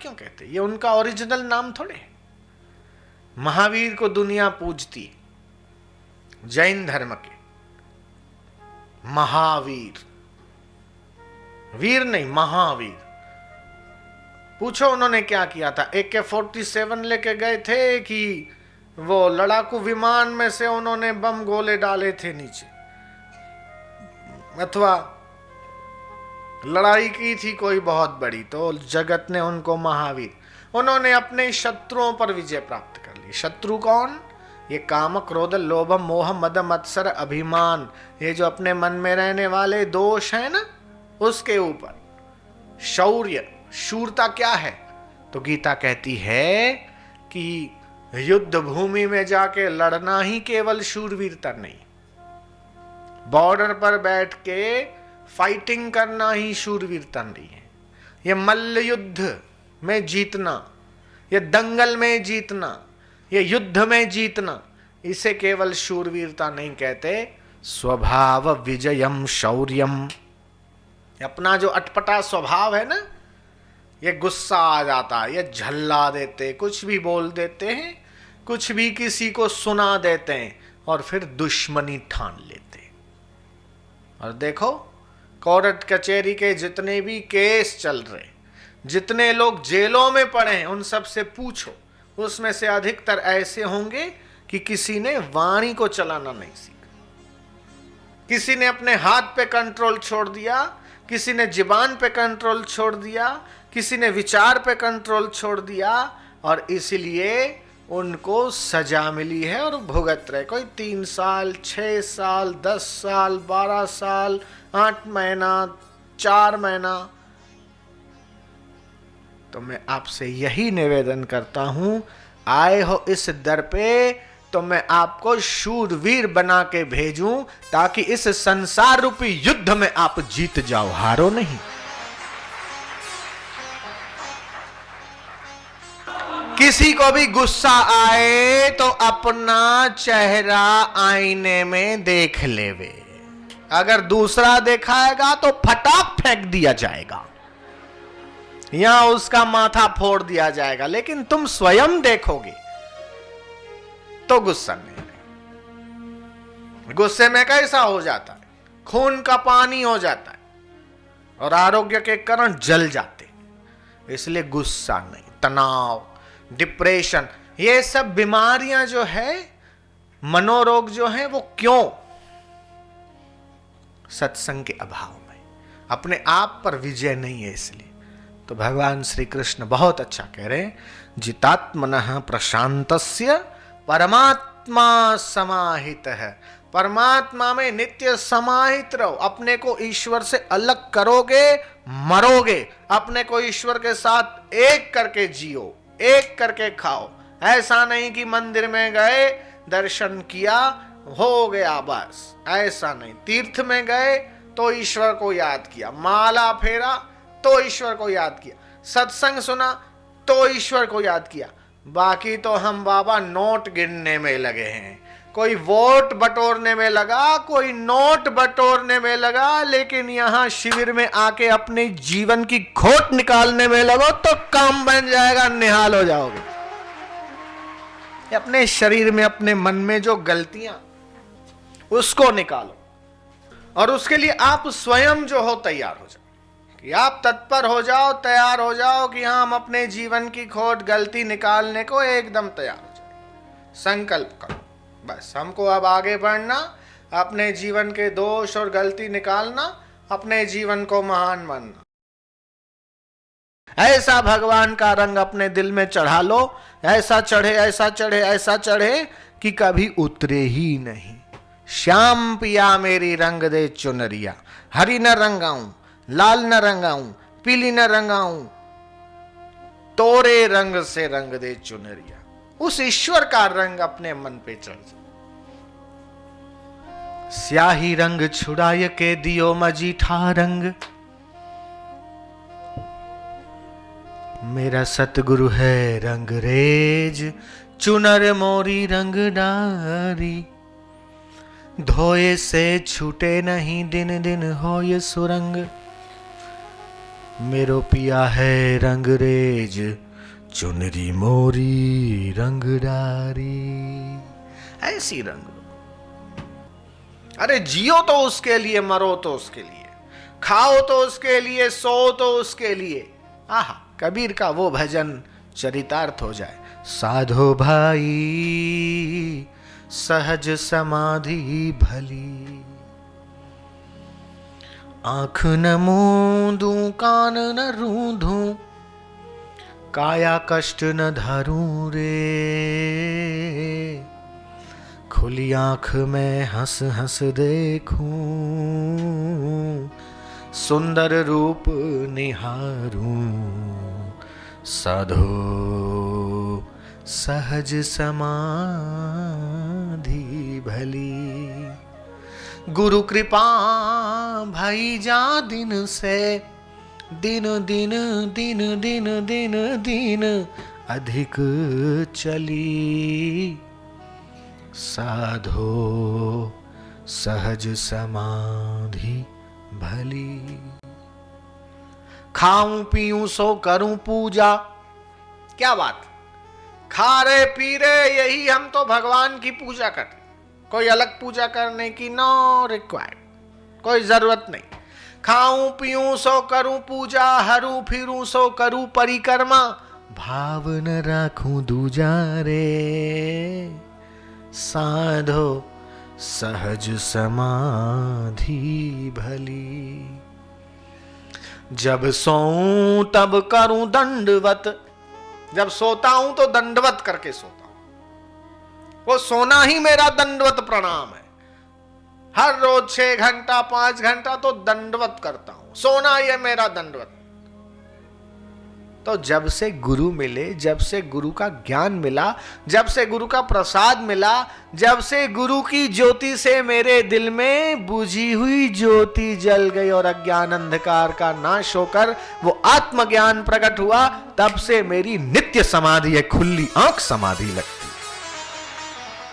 क्यों कहते? ये उनका ओरिजिनल नाम थोड़े। महावीर को दुनिया पूजती, जैन धर्म के महावीर, वीर नहीं महावीर। पूछो उन्होंने क्या किया था? AK-47 लेके गए थे कि वो लड़ाकू विमान में से उन्होंने बम गोले डाले थे नीचे, अथवा लड़ाई की थी कोई बहुत बड़ी, तो जगत ने उनको महावीर। उन्होंने अपने शत्रुओं पर विजय प्राप्त कर ली। शत्रु कौन? ये काम क्रोध लोभ मोह मद मत्सर अभिमान, ये जो अपने मन में रहने वाले दोष हैं ना, उसके ऊपर शौर्य, शूरता क्या है? तो गीता कहती है कि युद्ध भूमि में जाके लड़ना ही केवल शूरवीरता नहीं, बॉर्डर पर बैठ के फाइटिंग करना ही शूरवीरता नहीं है। ये मल्ल युद्ध में जीतना, ये दंगल में जीतना, ये युद्ध में जीतना, इसे केवल शूरवीरता नहीं कहते। स्वभाव विजयम शौर्यम, अपना जो अटपटा स्वभाव है ना, ये गुस्सा आ जाता है, ये झल्ला देते, कुछ भी बोल देते हैं, कुछ भी किसी को सुना देते हैं और फिर दुश्मनी ठान लेते हैं। और देखो कोर्ट कचहरी के जितने भी केस चल रहे, जितने लोग जेलों में पड़े हैं, उन सब से पूछो, उसमें से अधिकतर ऐसे होंगे कि किसी ने वाणी को चलाना नहीं सीखा, किसी ने अपने हाथ पे कंट्रोल छोड़ दिया, किसी ने जुबान पे कंट्रोल छोड़ दिया, किसी ने विचार पे कंट्रोल छोड़ दिया, और इसलिए उनको सजा मिली है और भुगत रहे। कोई 3 साल, 6 साल, 10 साल, 12 साल, 8 महीना, 4 महीना। तो मैं आपसे यही निवेदन करता हूं, आए हो इस दर पे तो मैं आपको शूरवीर बना के भेजूं, ताकि इस संसार रूपी युद्ध में आप जीत जाओ, हारो नहीं। किसी को भी गुस्सा आए तो अपना चेहरा आईने में देख लेवे, अगर दूसरा दिखाएगा तो फटाक फेंक दिया जाएगा या उसका माथा फोड़ दिया जाएगा, लेकिन तुम स्वयं देखोगे तो गुस्सा नहीं। गुस्से में कैसा हो जाता है? खून का पानी हो जाता है और आरोग्य के कारण जल जाते। इसलिए गुस्सा नहीं, तनाव, डिप्रेशन, ये सब बीमारियां जो है, मनोरोग जो है, वो क्यों? सत्संग के अभाव में, अपने आप पर विजय नहीं है। इसलिए तो भगवान श्री कृष्ण बहुत अच्छा कह रहे हैं, जितात्मनः प्रशांतस्य परमात्मा समाहित है। परमात्मा में नित्य समाहित रहो। अपने को ईश्वर से अलग करोगे, मरोगे। अपने को ईश्वर के साथ एक करके जियो, एक करके खाओ। ऐसा नहीं कि मंदिर में गए, दर्शन किया, हो गया बस, ऐसा नहीं। तीर्थ में गए तो ईश्वर को याद किया, माला फेरा तो ईश्वर को याद किया, सत्संग सुना तो ईश्वर को याद किया। बाकी तो हम बाबा नोट गिनने में लगे हैं, कोई वोट बटोरने में लगा, कोई नोट बटोरने में लगा, लेकिन यहां शिविर में आके अपने जीवन की खोट निकालने में लगो तो काम बन जाएगा, निहाल हो जाओगे। अपने शरीर में, अपने मन में जो गलतियां, उसको निकालो। और उसके लिए आप स्वयं जो हो तैयार हो जाओ, कि आप तत्पर हो जाओ, तैयार हो जाओ कि हाँ, हम अपने जीवन की खोट, गलती निकालने को एकदम तैयार हो जाओ। संकल्प करो, बस हमको अब आगे बढ़ना, अपने जीवन के दोष और गलती निकालना, अपने जीवन को महान बनना। ऐसा भगवान का रंग अपने दिल में चढ़ा लो, ऐसा चढ़े, ऐसा चढ़े, ऐसा चढ़े कि कभी उतरे ही नहीं। श्याम पिया मेरी रंग दे चुनरिया, हरी न रंगाऊं, लाल न रंगाऊं, पीली न रंगाऊं, तोरे रंग से रंग दे चुनरिया। उस ईश्वर का रंग अपने मन पे चढ़ जाए। स्याही रंग छुड़ाय के दियो मजीठा रंग, मेरा सतगुरु है रंगरेज, चुनर मोरी रंग डारी। धोए से छूटे नहीं, दिन दिन हो ये सुरंग। मेरो पिया है रंगरेज, चुनरी मोरी रंगदारी। ऐसी रंग लो। अरे जियो तो उसके लिए, मरो तो उसके लिए, खाओ तो उसके लिए, सो तो उसके लिए। आहा, कबीर का वो भजन चरितार्थ हो जाए। साधो भाई सहज समाधि भली, आंख न मूंदूं कान न रूंधूं, काया कष्ट न धरूं रे, खुली आंख में हंस हंस देखूं, सुंदर रूप निहारूं, साधो सहज समाधि भली। गुरु कृपा भाई जा दिन से, दिन दिन दिन दिन दिन दिन अधिक चली, साधो सहज समाधि भली। खाऊं पीऊं सो करूं पूजा, क्या बात, खा रहे पी रहे यही हम तो भगवान की पूजा करते, कोई अलग पूजा करने की नो रिक्वायर्ड, कोई जरूरत नहीं। खाऊं पीऊं सो करूं पूजा, हरू फिरूं सो करूं परिक्रमा, भाव न राखूं दूजा रे, साधो सहज समाधि भली। जब सोऊं तब करूं दंडवत, जब सोता हूं तो दंडवत करके सोता हूं, वो सोना ही मेरा दंडवत प्रणाम है। हर रोज 6 घंटा 5 घंटा तो दंडवत करता हूं, सोना ये मेरा दंडवत। तो जब से गुरु मिले, जब से गुरु का ज्ञान मिला, जब से गुरु का प्रसाद मिला, जब से गुरु की ज्योति से मेरे दिल में बुझी हुई ज्योति जल गई और अज्ञान अंधकार का नाश होकर वो आत्मज्ञान प्रकट हुआ, तब से मेरी नित्य समाधि है, खुली आंख समाधि लगती।